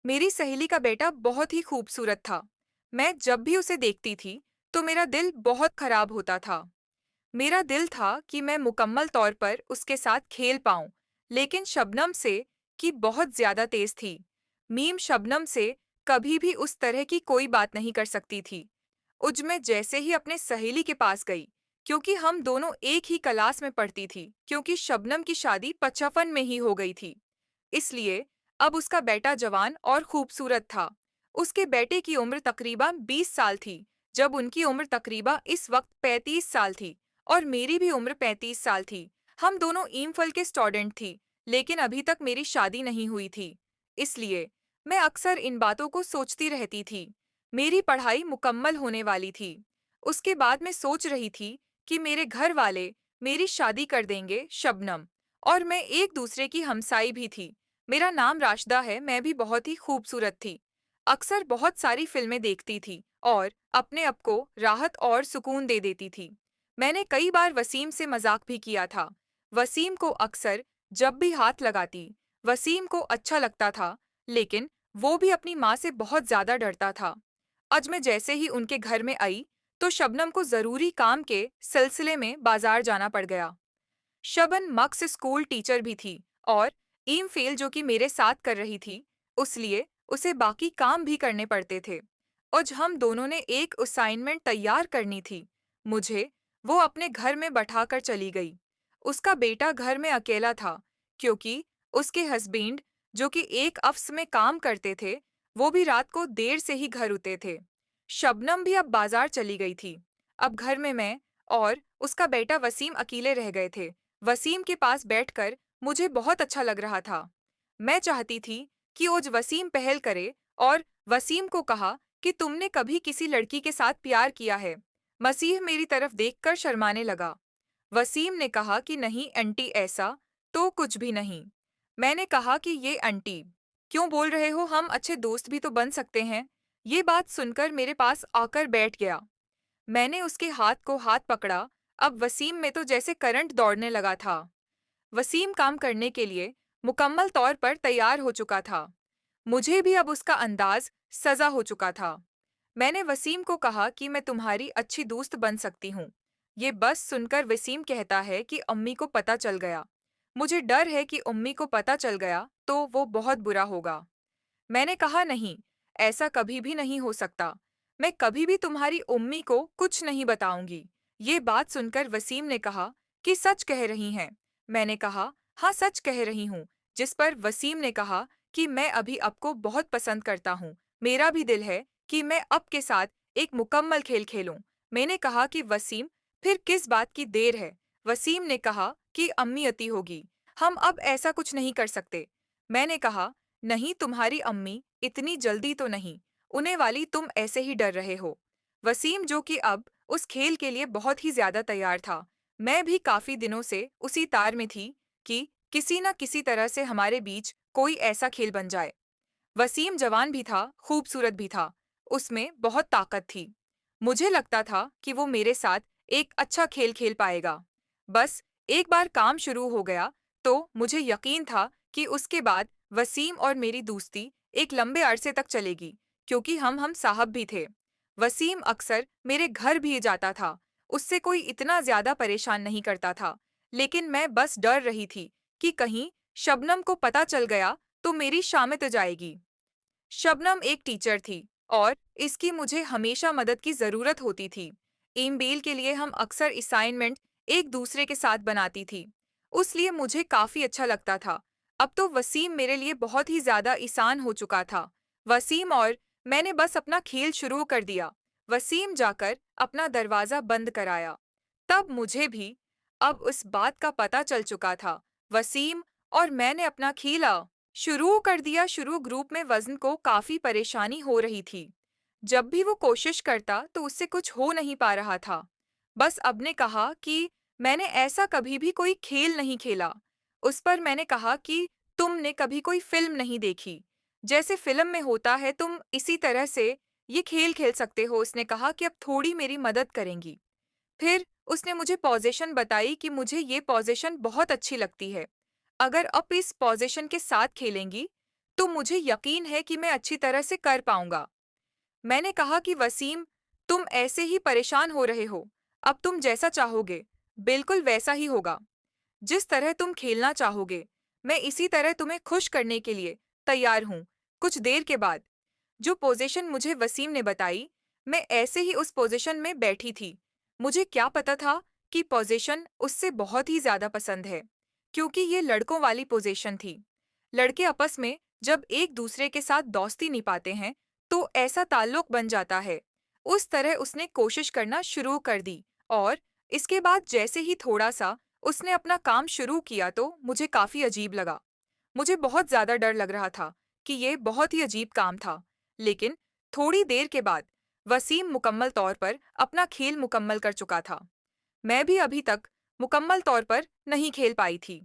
मेरी सहेली का बेटा बहुत ही खूबसूरत था। मैं जब भी उसे देखती थी, तो मेरा दिल बहुत खराब होता था। मेरा दिल था कि मैं मुकम्मल तौर पर उसके साथ खेल पाऊं, लेकिन शबनम से की बहुत ज्यादा तेज थी। मीम शबनम से कभी भी उस तरह की कोई बात नहीं कर सकती थी। उज मैं जैसे ही अपने सहेली के पास गई, क्योंकि हम दोनों एक ही क्लास में पढ़ती थी, क्योंकि शबनम की शादी 55 में ही हो गई थी। इसलिए अब उसका बेटा जवान और खूबसूरत था। उसके बेटे की उम्र तकरीबन 20 साल थी, जब उनकी उम्र तकरीबन इस वक्त 35 साल थी और मेरी भी उम्र 35 साल थी। हम दोनों ईमफल के स्टूडेंट थी, लेकिन अभी तक मेरी शादी नहीं हुई थी। इसलिए मैं अक्सर इन बातों को सोचती रहती थी। मेरी पढ़ाई मुकम्मल होने वाली थी। उसके बाद मैं सोच रही थी कि मेरे घर वाले मेरी शादी कर देंगे शबनम, और मैं एक दूसरे की हमसाई भी थी। मेरा नाम राशिदा है, मैं भी बहुत ही खूबसूरत थी। अक्सर बहुत सारी फिल्में देखती थी और अपने आप को राहत और सुकून दे देती थी। मैंने कई बार वसीम से मजाक भी किया था। वसीम को अक्सर जब भी हाथ लगाती, वसीम को अच्छा लगता था, लेकिन वो भी अपनी माँ से बहुत ज्यादा डरता था। आज मैं जैसे ही उनके घर में आई, तो शबनम को जरूरी काम के सिलसिले में बाजार जाना पड़ गया। शबन मक्स स्कूल टीचर भी थी और ईम फेल जो कि मेरे साथ कर रही थी, उसलिए उसे बाकी काम भी करने पड़ते थे। आज हम दोनों ने एक असाइनमेंट तैयार करनी थी। मुझे वो अपने घर में बैठाकर चली गई। उसका बेटा घर में अकेला था, क्योंकि उसके हस्बैंड जो कि एक ऑफिस में काम करते थे, वो भी रात को देर से ही घर उते थे। शबनम भी अब बाजार चली गई थी। अब घर में मैं और उसका बेटा वसीम अकेले रह गए थे। वसीम के पास बैठकर मुझे बहुत अच्छा लग रहा था। मैं चाहती थी कि आज वसीम पहल करे और वसीम को कहा कि तुमने कभी किसी लड़की के साथ प्यार किया है। मसीह मेरी तरफ देखकर शर्माने लगा। वसीम ने कहा कि नहीं आंटी, ऐसा तो कुछ भी नहीं। मैंने कहा कि ये आंटी क्यों बोल रहे हो, हम अच्छे दोस्त भी तो बन सकते हैं। ये बात सुनकर मेरे पास आकर बैठ गया। मैंने उसके हाथ को हाथ पकड़ा। अब वसीम में तो जैसे करंट दौड़ने लगा था। वसीम काम करने के लिए मुकम्मल तौर पर तैयार हो चुका था। मुझे भी अब उसका अंदाज सजा हो चुका था। मैंने वसीम को कहा कि मैं तुम्हारी अच्छी दोस्त बन सकती हूँ। ये बस सुनकर वसीम कहता है कि अम्मी को पता चल गया। मुझे डर है कि अम्मी को पता चल गया तो वो बहुत बुरा होगा। मैंने कहा नहीं, ऐसा कभी भी नहीं हो सकता। मैं कभी भी तुम्हारी उम्मी को कुछ नहीं बताऊंगी। ये बात सुनकर वसीम ने कहा कि सच कह रही हैं। मैंने कहा हाँ, सच कह रही हूँ। जिस पर वसीम ने कहा कि मैं अभी आपको बहुत पसंद करता हूँ। मेरा भी दिल है कि मैं अब के साथ एक मुकम्मल खेल खेलूं। मैंने कहा कि वसीम, फिर किस बात की देर है। वसीम ने कहा कि अम्मी अती होगी, हम अब ऐसा कुछ नहीं कर सकते। मैंने कहा नहीं, तुम्हारी अम्मी इतनी जल्दी तो नहीं, उन्हें वाली तुम ऐसे ही डर रहे हो। वसीम जो कि अब उस खेल के लिए बहुत ही ज्यादा तैयार था। मैं भी काफी दिनों से उसी तार में थी कि किसी न किसी तरह से हमारे बीच कोई ऐसा खेल बन जाए। वसीम जवान भी था, खूबसूरत भी था, उसमें बहुत ताकत थी। मुझे लगता था कि वो मेरे साथ एक अच्छा खेल खेल पाएगा। बस एक बार काम शुरू हो गया, तो मुझे यकीन था कि उसके बाद वसीम और मेरी दोस्ती एक लंबे अरसे तक चलेगी, क्योंकि हम साहब भी थे। वसीम अक्सर मेरे घर भी जाता था। उससे कोई इतना ज्यादा परेशान नहीं करता था, लेकिन मैं बस डर रही थी कि कहीं शबनम को पता चल गया तो मेरी शामित जाएगी। शबनम एक टीचर थी और इसकी मुझे हमेशा मदद की जरूरत होती थी। ईमेल के लिए हम अक्सर असाइनमेंट एक दूसरे के साथ बनाती थी, उसलिए मुझे काफी अच्छा लगता था। अब तो वसीम मेरे लिए बहुत ही ज्यादा आसान हो चुका था। वसीम और मैंने बस अपना खेल शुरू कर दिया। वसीम जाकर अपना दरवाजा बंद कराया। तब मुझे भी अब उस बात का पता चल चुका था। वसीम और मैंने अपना खेला शुरू कर दिया। शुरू ग्रुप में वजन को काफी परेशानी हो रही थी। जब भी वो कोशिश करता तो उससे कुछ हो नहीं पा रहा था। बस अब ने कहा कि मैंने ऐसा कभी भी कोई खेल नहीं खेला। उस पर मैंने कहा कि तुमने कभी कोई फिल्म नहीं देखी, जैसे फिल्म में होता है तुम इसी तरह से ये खेल खेल सकते हो। उसने कहा कि अब थोड़ी मेरी मदद करेंगी। फिर उसने मुझे पोजीशन बताई कि मुझे ये पोजीशन बहुत अच्छी लगती है। अगर आप इस पोजीशन के साथ खेलेंगी तो मुझे यकीन है कि मैं अच्छी तरह से कर पाऊंगा। मैंने कहा कि वसीम, तुम ऐसे ही परेशान हो रहे हो। अब तुम जैसा चाहोगे, बिल्कुल वैसा ही होगा। जिस तरह तुम खेलना चाहोगे, मैं इसी तरह तुम्हें खुश करने के लिए तैयार हूँ। कुछ देर के बाद जो पोजीशन मुझे वसीम ने बताई, मैं ऐसे ही उस पोजीशन में बैठी थी। मुझे क्या पता था कि पोजीशन उससे बहुत ही ज्यादा पसंद है, क्योंकि ये लड़कों वाली पोजीशन थी। लड़के आपस में जब एक दूसरे के साथ दोस्ती निभाते हैं, तो ऐसा ताल्लुक बन जाता है। उस तरह उसने कोशिश करना शुरू कर दी, और इसके बाद जैसे ही थोड़ा सा उसने अपना काम शुरू किया तो मुझे काफी अजीब लगा। मुझे बहुत ज्यादा डर लग रहा था कि ये बहुत ही अजीब काम था। लेकिन थोड़ी देर के बाद वसीम मुकम्मल तौर पर अपना खेल मुकम्मल कर चुका था। मैं भी अभी तक मुकम्मल तौर पर नहीं खेल पाई थी।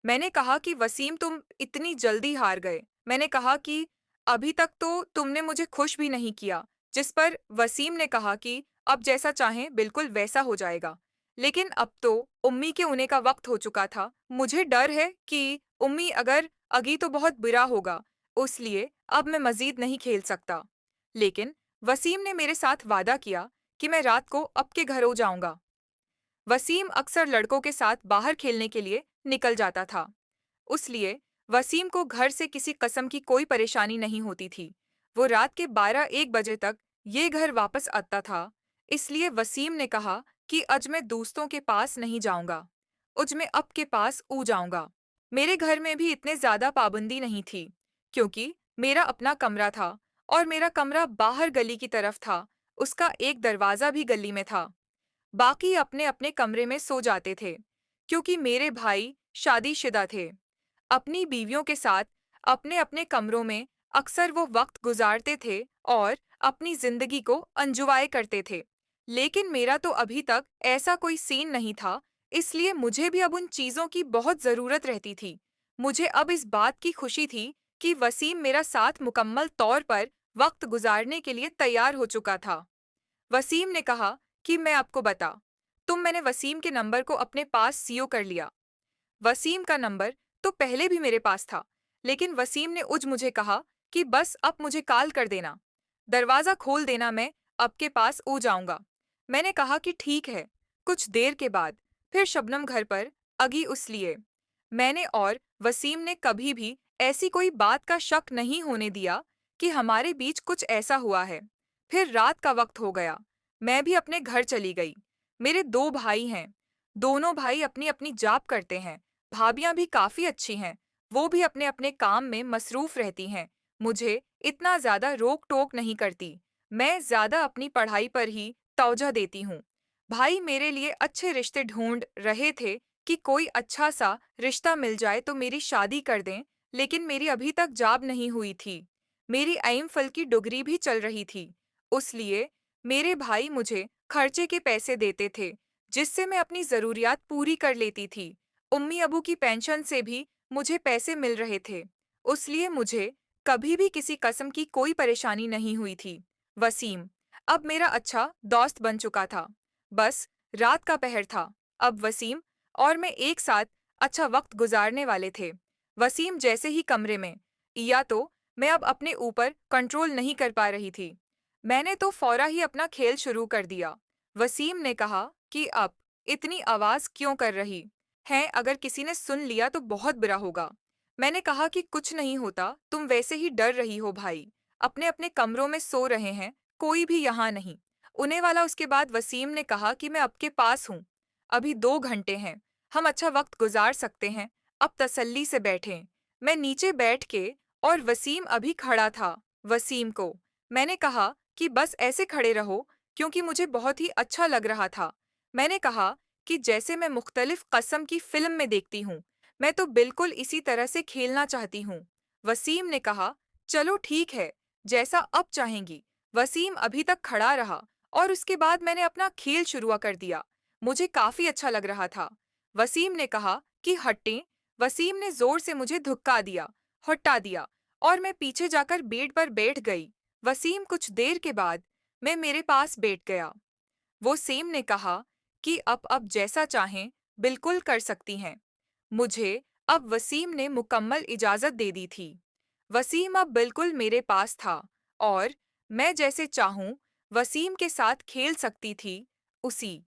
मैंने कहा कि वसीम, तुम इतनी जल्दी हार गए। मैंने कहा कि अभी तक तो तुमने मुझे खुश भी नहीं किया। जिस पर वसीम ने कहा कि अब जैसा चाहें बिल्कुल वैसा हो जाएगा। लेकिन अब तो उम्मी के होने का वक्त हो चुका था। मुझे डर है कि उम्मी अगर अगी तो बहुत बुरा होगा, इसलिए अब मैं मजीद नहीं खेल सकता। लेकिन वसीम ने मेरे साथ वादा किया कि मैं रात को अब के घर हो जाऊंगा। वसीम अक्सर लड़कों के साथ बाहर खेलने के लिए निकल जाता था, इसलिए वसीम को घर से किसी कस्म की कोई परेशानी नहीं होती थी। वो रात के 12-1 बजे तक ये घर वापस आता था। इसलिए वसीम ने कहा कि आज मैं दोस्तों के पास नहीं जाऊंगा, आज मैं अब के पास ऊ जाऊंगा। मेरे घर में भी इतने ज्यादा पाबंदी नहीं थी, क्योंकि मेरा अपना कमरा था और मेरा कमरा बाहर गली की तरफ था। उसका एक दरवाजा भी गली में था। बाकी अपने अपने कमरे में सो जाते थे, क्योंकि मेरे भाई शादीशुदा थे। अपनी बीवियों के साथ अपने अपने कमरों में अक्सर वो वक्त गुजारते थे और अपनी जिंदगी को एंजॉय करते थे। लेकिन मेरा तो अभी तक ऐसा कोई सीन नहीं था, इसलिए मुझे भी अब उन चीजों की बहुत जरूरत रहती थी। मुझे अब इस बात की खुशी थी कि वसीम मेरा साथ मुकम्मल तौर पर वक्त गुजारने के लिए तैयार हो चुका था। वसीम ने कहा कि मैं आपको बता, मैंने वसीम के नंबर को अपने पास सीओ कर लिया। वसीम का नंबर तो पहले भी मेरे पास था, लेकिन वसीम ने मुझे कहा कि बस अब मुझे कॉल कर देना, दरवाजा खोल देना, मैं आपके पास जाऊंगा। मैंने कहा कि ठीक है। कुछ देर के बाद फिर शबनम घर पर अगी, उसलिए मैंने और वसीम ने कभी भी ऐसी कोई बात का शक नहीं होने दिया कि हमारे बीच कुछ ऐसा हुआ है। फिर रात का वक्त हो गया। मैं भी अपने घर चली गई। मेरे 2 भाई हैं। दोनों भाई अपनी अपनी जॉब करते हैं। भाभियां भी काफी अच्छी हैं। वो भी अपने अपने काम में मसरूफ रहती हैं। मुझे इतना ज्यादा रोक टोक नहीं करती। मैं ज्यादा अपनी पढ़ाई पर ही तवज्जो देती हूँ। भाई मेरे लिए अच्छे रिश्ते ढूंढ रहे थे कि कोई अच्छा सा रिश्ता मिल जाए तो मेरी शादी कर दें, लेकिन मेरी अभी तक जॉब नहीं हुई थी। मेरी एमफिल की डिग्री भी चल रही थी। इसलिए मेरे भाई मुझे खर्चे के पैसे देते थे, जिससे मैं अपनी जरूरियात पूरी कर लेती थी। उम्मी अबू की पेंशन से भी मुझे पैसे मिल रहे थे, इसलिए मुझे कभी भी किसी किस्म की कोई परेशानी नहीं हुई थी। वसीम अब मेरा अच्छा दोस्त बन चुका था। बस रात का पहर था। अब वसीम और मैं एक साथ अच्छा वक्त गुजारने वाले थे। वसीम जैसे ही कमरे में, या तो मैं अब अपने ऊपर कंट्रोल नहीं कर पा रही थी। मैंने तो फौरा ही अपना खेल शुरू कर दिया। वसीम ने कहा कि अब इतनी आवाज क्यों कर रही है, अगर किसी ने सुन लिया तो बहुत बुरा होगा। मैंने कहा कि कुछ नहीं होता, तुम वैसे ही डर रही हो। भाई अपने अपने कमरों में सो रहे हैं, कोई भी यहाँ नहीं उन्हें वाला। उसके बाद वसीम ने कहा कि मैं आपके पास हूँ, अभी 2 घंटे हैं, हम अच्छा वक्त गुजार सकते हैं, अब तसल्ली से बैठें। मैं नीचे बैठ के, और वसीम अभी खड़ा था। वसीम को मैंने कहा कि बस ऐसे खड़े रहो, क्योंकि मुझे बहुत ही अच्छा लग रहा था। मैंने कहा कि जैसे मैं मुख्तलिफ कस्म की फिल्म में देखती हूँ, मैं तो बिल्कुल इसी तरह से खेलना चाहती हूँ। वसीम ने कहा, चलो ठीक है, जैसा अब चाहेंगी। वसीम अभी तक खड़ा रहा, और उसके बाद मैंने अपना खेल शुरू कर दिया। मुझे काफी अच्छा लग रहा था। वसीम ने कहा कि हटें। वसीम ने जोर से मुझे धुक्का दिया, हटा दिया, और मैं पीछे जाकर बेड पर बैठ गई। वसीम कुछ देर के बाद मैं मेरे पास बैठ गया। वसीम ने कहा कि अब जैसा चाहें बिल्कुल कर सकती हैं। मुझे अब वसीम ने मुकम्मल इजाजत दे दी थी। वसीम अब बिल्कुल मेरे पास था और मैं जैसे चाहूं वसीम के साथ खेल सकती थी, उसी